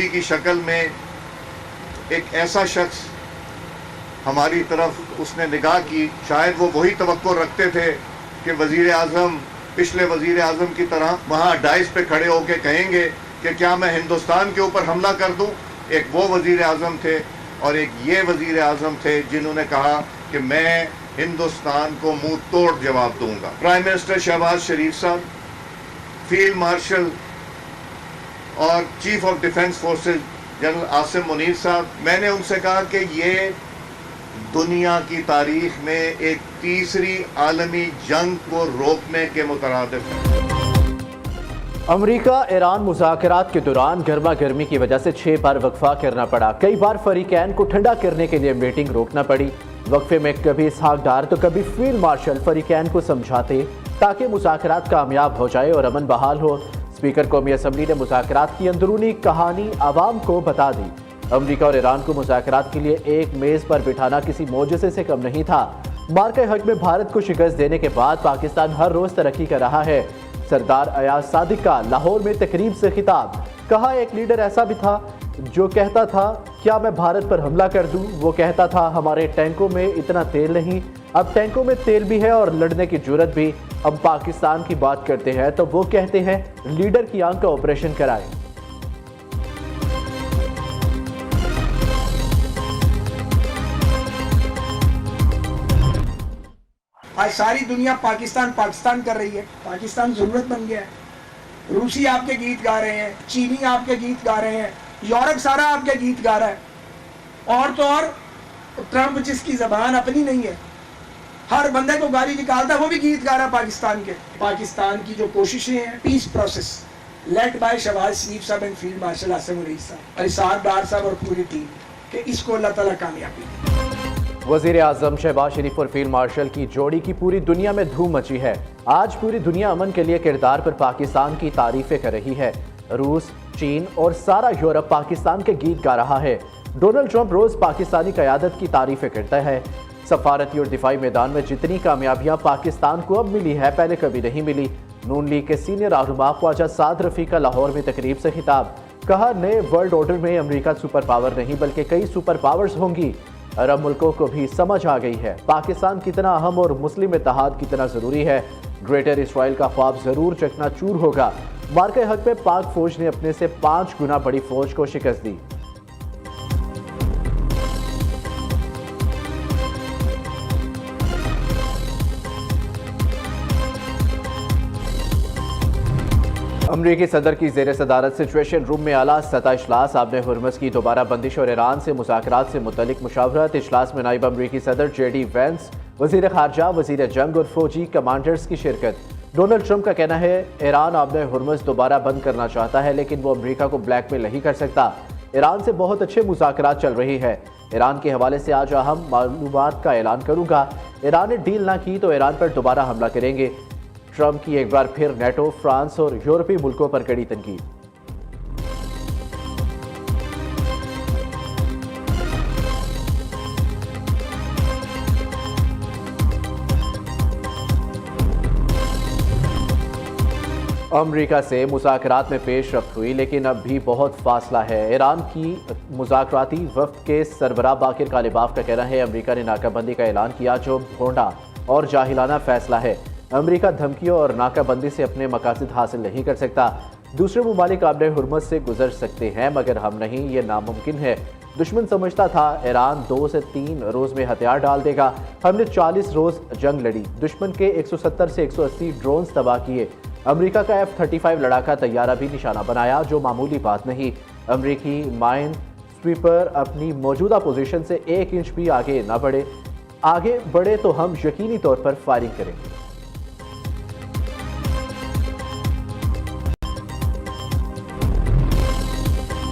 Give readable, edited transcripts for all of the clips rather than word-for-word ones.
की शक्ल में एक ऐसा शख्स हमारी तरफ उसने निगाह की। शायद वो वही तवक्को रखते थे कि वज़ीर आज़म पिछले वज़ीर आज़म की तरह वहाँ डाइस पे खड़े होकर कहेंगे कि क्या मैं हिंदुस्तान के ऊपर हमला कर दूँ। एक वो वज़ीर आज़म थे और एक ये वज़ीर आज़म थे जिन्होंने कहा कि मैं हिंदुस्तान को मुंह तोड़ जवाब दूंगा। प्राइम मिनिस्टर शहबाज शरीफ साहब, फील्ड मार्शल और chief of defence forces general Asim Munir साहब, मैंने उनसे कहा कि ये दुनिया की तारीख में एक तीसरी आलमी जंग को रोकने के मुतरादिफ है। अमरीका ईरान मुज़ाकरात के दौरान गर्मा गर्मी की वजह से 6 बार वक्फा करना पड़ा। कई बार फरीकैन को ठंडा करने के लिए मीटिंग रोकना पड़ी। वक्फे में कभी इसहाक डार तो कभी फील्ड मार्शल फरीकैन को समझाते ताकि मुज़ाकरात कामयाब हो जाए और अमन बहाल हो। स्पीकर कौमी असम्बली ने मुज़ाकरात की अंदरूनी कहानी आवाम को बता दी। अमरीका और ईरान को मुज़ाकरात के लिए एक मेज़ पर बिठाना किसी मोजज़े से कम नहीं था। मार्के हक में भारत को शिकस्त देने के बाद पाकिस्तान हर रोज़ तरक्की कर रहा है। सरदार अयाज सादिक का लाहौर में तकरीब से खिताब, कहा एक लीडर ऐसा भी था जो कहता था क्या मैं भारत पर हमला कर दूं। वो कहता था हमारे टैंकों में इतना तेल नहीं, अब टैंकों में तेल भी है और लड़ने की जुर्रत भी। अब पाकिस्तान की बात करते हैं तो वो कहते हैं लीडर की आंख का ऑपरेशन कराएं। आज सारी दुनिया पाकिस्तान पाकिस्तान कर रही है। पाकिस्तान जरूरत बन गया है। रूसी आपके गीत गा रहे हैं, चीनी आपके गीत गा रहे हैं, यूरोप सारा आपके गीत गा रहा है। और तो और ट्रंप जिसकी जबान अपनी नहीं है, हर बंदे को गाली निकालता है, वो भी गीत गा रहा है पाकिस्तान के। पाकिस्तान की जो कोशिशें हैं peace process led by Shahbaz Sharif sahab and field marshal Asim Munir sahab, Ishaq डार साहब और पूरी टीम, कि इसको अल्लाह ताला कामयाबी दे। वज़ीर आज़म शहबाज शरीफ और फील्ड मार्शल की जोड़ी की पूरी दुनिया में धूम मची है। आज पूरी दुनिया अमन के लिए किरदार पर पाकिस्तान की तारीफें कर रही है। रूस, चीन और सारा यूरोप पाकिस्तान के गीत गा रहा है। डोनाल्ड ट्रंप रोज पाकिस्तानी क़यादत की तारीफें करता है। सफारती और दिफाई मैदान में जितनी कामयाबियां पाकिस्तान को अब मिली है पहले कभी नहीं मिली। नून लीग के सीनियर रहनुमा ख्वाजा साद रफ़ी का लाहौर में तकरीब से खिताब, कहा नए वर्ल्ड ऑर्डर में अमेरिका सुपर पावर नहीं बल्कि कई सुपर पावर्स होंगी। अरब मुल्कों को भी समझ आ गई है पाकिस्तान कितना अहम और मुस्लिम इत्तेहाद कितना जरूरी है। ग्रेटर इसराइल का ख्वाब जरूर चकनाचूर होगा। मार्के हक में पाक फौज ने अपने से 5 गुना बड़ी फौज को शिकस्त दी। अमरीकी सदर की ज़ेर सदारत सिचुएशन रूम में आला सतह इजलास, आबने हुर्मस की दोबारा बंदिश और ईरान से मुज़ाकरात से मुतल्लिक मुशावरत। इजलास में नायब अमरीकी सदर JD वैंस, वज़ीर ख़ारजा, वज़ीर जंग और फौजी कमांडर्स की शिरकत। डोनाल्ड ट्रंप का कहना है ईरान आबने हुर्मस दोबारा बंद करना चाहता है लेकिन वो अमरीका को ब्लैकमेल नहीं कर सकता। ईरान से बहुत अच्छे मुज़ाकरात चल रही है। ईरान के हवाले से आज अहम मालूमात का ऐलान करूँगा। ईरान ने डील ना की तो ईरान पर दोबारा हमला करेंगे। ट्रंप की एक बार फिर नेटो, फ्रांस और यूरोपीय मुल्कों पर कड़ी तनकीद। अमरीका से मुज़ाकरात में पेशरफ्त हुई लेकिन अब भी बहुत फासला है। ईरान की मुज़ाकराती वफ्द के सरबराह बाकिर कालिबाफ का कहना है अमरीका ने नाकाबंदी का ऐलान किया जो भोंडा और जाहिलाना फैसला है। अमरीका धमकियों और नाकाबंदी से अपने मकासद हासिल नहीं कर सकता। दूसरे मुमालिक आबने हुर्मस से गुजर सकते हैं मगर हम नहीं, ये नामुमकिन है। दुश्मन समझता था ईरान 2 से 3 रोज़ में हथियार डाल देगा। हमने 40 रोज़ जंग लड़ी, दुश्मन के 170 से 180 ड्रोन्स तबाह किए। अमरीका का F-35 लड़ाका तैयारा भी निशाना बनाया जो मामूली बात नहीं। अमरीकी माइन स्वीपर अपनी मौजूदा पोजीशन से 1 इंच भी आगे ना बढ़े। आगे बढ़े तो हम यकीनी तौर पर फायरिंग करेंगे।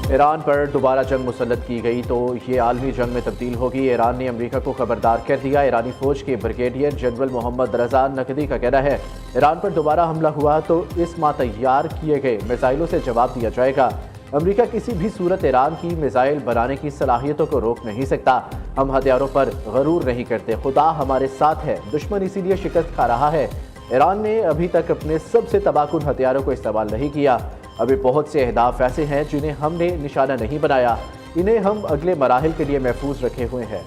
ईरान पर दोबारा जंग मुसल्लत की गई तो ये आलमी जंग में तब्दील होगी। ईरान ने अमेरिका को खबरदार कर दिया। ईरानी फौज के ब्रिगेडियर जनरल मोहम्मद रजा नकदी का कहना है ईरान पर दोबारा हमला हुआ तो इस माह तैयार किए गए मिसाइलों से जवाब दिया जाएगा। अमेरिका किसी भी सूरत ईरान की मिसाइल बनाने की सलाहियतों को रोक नहीं सकता। हम हथियारों पर गरूर नहीं करते, खुदा हमारे साथ है, दुश्मन इसीलिए शिकस्त खा रहा है। ईरान ने अभी तक अपने सबसे तबाहकुन हथियारों को इस्तेमाल नहीं किया। अभी बहुत से अहदाफ ऐसे हैं जिन्हें हमने निशाना नहीं बनाया, इन्हें हम अगले मराहिल के लिए महफूज रखे हुए हैं।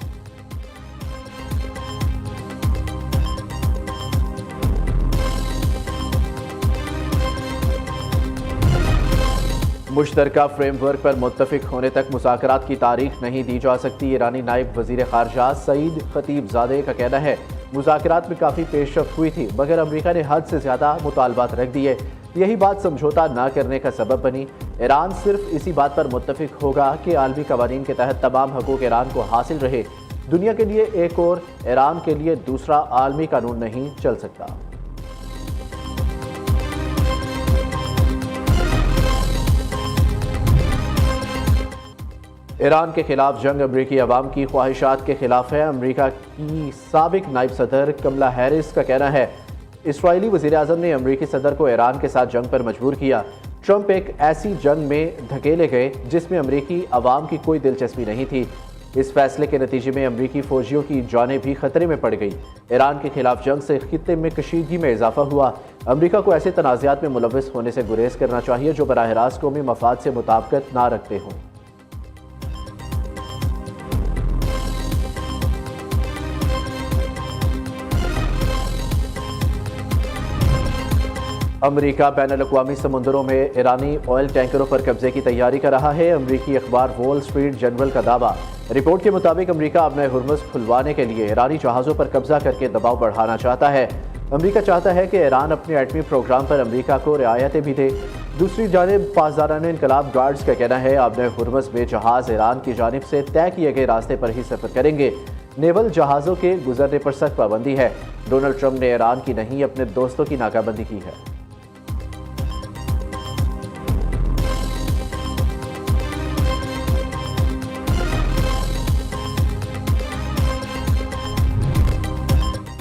मुश्तरका फ्रेमवर्क पर मुत्तफिक होने तक मुज़ाकरात की तारीख नहीं दी जा सकती। ईरानी नायब वज़ीर ख़ारजा सईद खतीबज़ादे का कहना है, मुज़ाकरात में काफ़ी पेशरफ्त हुई थी मगर अमरीका ने हद से ज़्यादा मुतालबात रख दिए। यही बात समझौता ना करने का सबब बनी। ईरान सिर्फ इसी बात पर मुत्तफिक होगा कि आलमी कवानीन के तहत तमाम हकूक़ ईरान को हासिल रहे। दुनिया के लिए एक और, ईरान के लिए दूसरा आलमी कानून नहीं चल सकता। ईरान के खिलाफ जंग अमरीकी अवाम की ख्वाहिशात के खिलाफ है। अमरीका की साबिक नायब सदर कमला हैरिस का कहना है, इसराइली वज़ीर आज़म ने अमरीकी सदर को ईरान के साथ जंग पर मजबूर किया। ट्रंप एक ऐसी जंग में धकेले गए जिसमें अमरीकी अवाम की कोई दिलचस्पी नहीं थी। इस फैसले के नतीजे में अमरीकी फौजियों की जानें भी खतरे में पड़ गई। ईरान के खिलाफ जंग से खित्ते में कशीदगी में इजाफा हुआ। अमरीका को ऐसे तनाज़ात में मुलव्वस होने से गुरेज करना चाहिए जो बराह रास्त कौमी मफाद से मुताबिकत ना रखते हों। अमरीका बैनुल-अक़वामी समुंदरों में ईरानी ऑयल टैंकरों पर कब्जे की तैयारी कर रहा है। अमरीकी अखबार वॉल स्ट्रीट जर्नल का दावा। रिपोर्ट के मुताबिक अमरीका अपने हुर्मुज़ खुलवाने के लिए ईरानी जहाज़ों पर कब्जा करके दबाव बढ़ाना चाहता है। अमरीका चाहता है कि ईरान अपने एटमी प्रोग्राम पर अमरीका को रियायतें भी दे। दूसरी जानिब पासदारान इनकलाब गार्ड्स का कहना है, अपने हुर्मुज़ में जहाज़ ईरान की जानिब से तय किए गए रास्ते पर ही सफ़र करेंगे। नेवल जहाज़ों के गुजरने पर सख्त पाबंदी है। डोनाल्ड ट्रंप ने ईरान की नहीं, अपने दोस्तों की नाकाबंदी की है।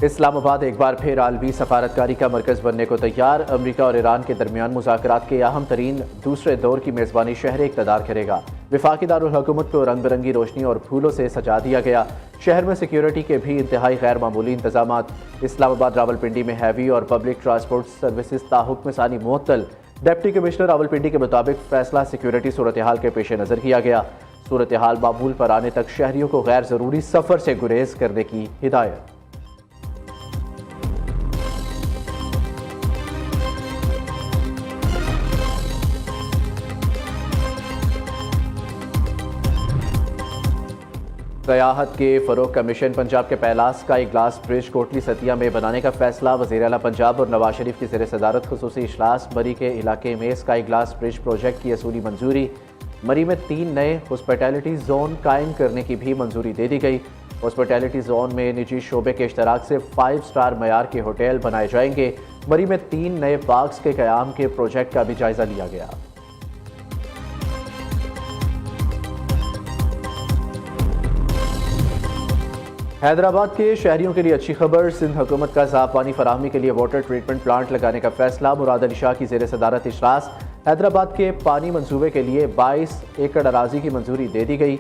इस्लामाबाद एक बार फिर आलमी सफारतकारी का मरकज़ बनने को तैयार। अमरीका और ईरान के दरमियान मुज़ाकरात के अहम तरीन दूसरे दौर की मेज़बानी शहर इक़्तिदार करेगा। वफाकी दारुल हुकूमत को रंग बिरंगी रोशनी और फूलों से सजा दिया गया। शहर में सिक्योरिटी के भी इंतहाई गैर मामूली इंतजाम। इस्लामाबाद रावलपिंडी में हैवी और पब्लिक ट्रांसपोर्ट सर्विसेज ताहुक्म सानी मुअत्तल। डिप्टी कमिश्नर रावलपिंडी के मुताबिक फैसला सिक्योरिटी सूरत हाल के पेश नज़र किया गया। सूरत हाल मामूल पर आने तक शहरियों को गैर ज़रूरी सफ़र से गुरेज करने की हिदायत। सयाहत के फ़रोग़ का मिशन पंजाब के पैलास का एक ग्लास ब्रिज कोटली सतिया में बनाने का फैसला। वज़ीर आला पंजाब और नवाज शरीफ की ज़ेर सदारत खुसूसी इजलास। मरी के इलाके में स्काई ग्लास ब्रिज प्रोजेक्ट की असूली मंजूरी। मरी में 3 नए हॉस्पिटैलिटी जोन कायम करने की भी मंजूरी दे दी गई। हॉस्पिटैलिटी जोन में निजी शोबे के इश्तराक से 5 स्टार मयार के होटल बनाए जाएंगे। मरी में 3 नए पार्क्स के क़याम के प्रोजेक्ट का भी जायज़ा लिया गया। हैदराबाद के शहरियों के लिए अच्छी खबर। सिंध हुकूमत का साफ पानी फराहमी के लिए वाटर ट्रीटमेंट प्लांट लगाने का फैसला। मुराद अली शाह की ज़ेर सदारत इजलास। हैदराबाद के पानी मंसूबे के लिए 22 एकड़ अराजी की मंजूरी दे दी गई।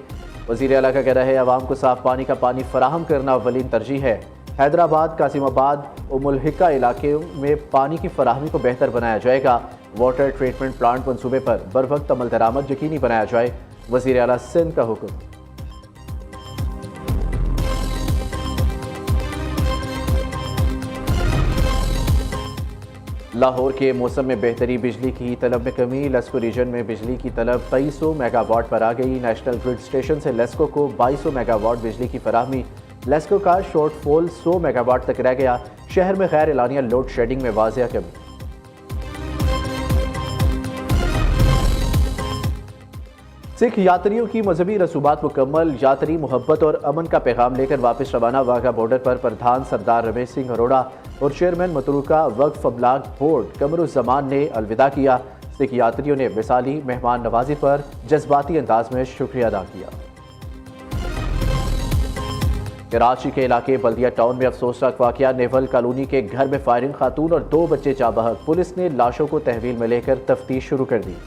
वज़ीर आला का कहना है, अवाम को साफ पानी का पानी फराहम करना अव्वलीन तरजीह है। हैदराबाद, कासिमाबाद, उमुल हिक्का इलाके में पानी की फराहमी को बेहतर बनाया जाएगा। वाटर ट्रीटमेंट प्लांट मंसूबे पर बरवक्त अमल दरामद यकीनी बनाया जाए। वज़ीर आला सिंध का हुक्म। लाहौर के मौसम में बेहतरी। बिजली की तलब में कमी। लेस्को रीजन में बिजली की तलब 2200 मेगावाट पर आ गई। नेशनल ग्रिड स्टेशन से लेस्को को 2200 मेगावाट बिजली की फराहमी। लेस्को का शॉर्टफॉल 100 मेगावाट तक रह गया। शहर में गैर एलानिया लोड शेडिंग में वाज़िया कमी। सिख यात्रियों की मजहबी रसूमात मुकम्मल। यात्री मोहब्बत और अमन का पैगाम लेकर वापस रवाना। वाघा बॉर्डर पर प्रधान सरदार रमेश सिंह अरोड़ा और चेयरमैन मतरूका वक्फ अबलाग बोर्ड कमरुज़्ज़मान ने अलविदा किया। सिख यात्रियों ने मिसाली मेहमान नवाजी पर जज्बाती अंदाज में शुक्रिया अदा किया। कराची के इलाके बल्दिया टाउन में अफसोसनाक वाकया। नेवल कॉलोनी के घर में फायरिंग। खातून और 2 बच्चे जाबहक। पुलिस ने लाशों को तहवील में लेकर तफ्तीश शुरू कर दी।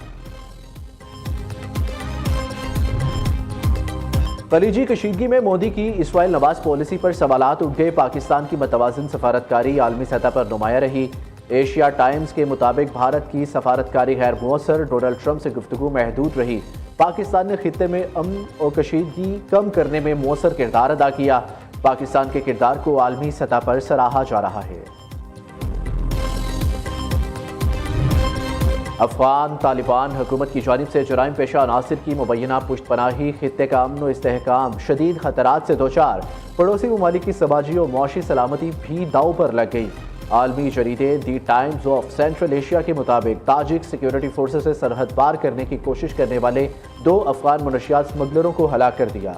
खलीजी कशीदगी में मोदी की इसराइल नवाज पॉलिसी पर सवालात उठ गए। पाकिस्तान की मतवाज़िन सफारतकारी आलमी सतह पर नुमाया रही। एशिया टाइम्स के मुताबिक भारत की सफारतकारी गैर मौसर, डोनाल्ड ट्रंप से गुफ्तगू महदूद रही। पाकिस्तान ने खित्ते में अमन और कशीदगी कम करने में मौसर किरदार अदा किया। पाकिस्तान के किरदार को आलमी सतह पर सराहा जा रहा है। अफगान तालिबान हुकूमत की जानिब से जराइम पेशा अनासिर की मुबैना पुश्तपनाही, खित्ते का अमन व इस्तेहकाम शदीद खतरात से दोचार, पड़ोसी ममालिक की समाजी और मुआशी सलामती भी दाव पर लग गई। आलमी जरीदे दी टाइम्स ऑफ सेंट्रल एशिया के मुताबिक ताजिक सिक्योरिटी फोर्सेस से सरहद पार करने की कोशिश करने वाले 2 अफगान मनशियात स्मगलरों को हलाक कर दिया।